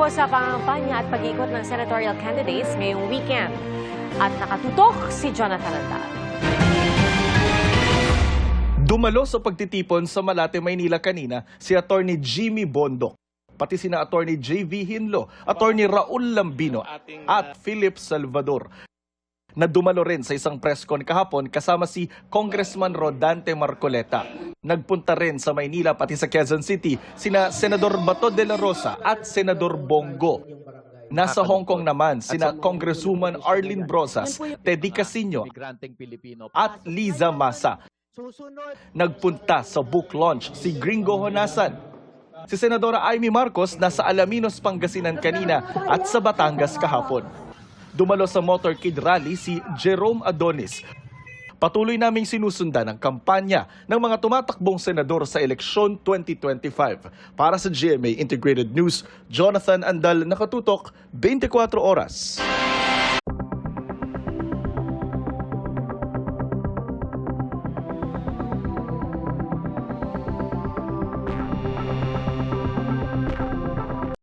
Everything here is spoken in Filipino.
po sa pangampanya at pag-ikot ng senatorial candidates ngayong weekend. At nakatutok si Jonathan Andal. Dumalo sa pagtitipon sa Malate, Maynila kanina si Attorney Jimmy Bondoc, pati sina Attorney J.V. Hinlo, Attorney Raul Lambino at Philip Salvador. Na dumalo rin sa isang press con kahapon kasama si Congressman Rodante Marcoleta. Nagpunta rin sa Maynila pati sa Quezon City sina Senador Bato de la Rosa at Senador Bongo. Nasa Hong Kong naman sina Congresswoman Arlene Brosas, Teddy Casino at Liza Masa. Nagpunta sa book launch si Gringo Honasan. Si Senadora Amy Marcos nasa Alaminos, Pangasinan kanina at sa Batangas kahapon. Dumalo sa motorcade rally si Jerome Adonis. Patuloy naming sinusundan ang kampanya ng mga tumatakbong senador sa eleksyon 2025. Para sa GMA Integrated News, Jonathan Andal, nakatutok 24 oras.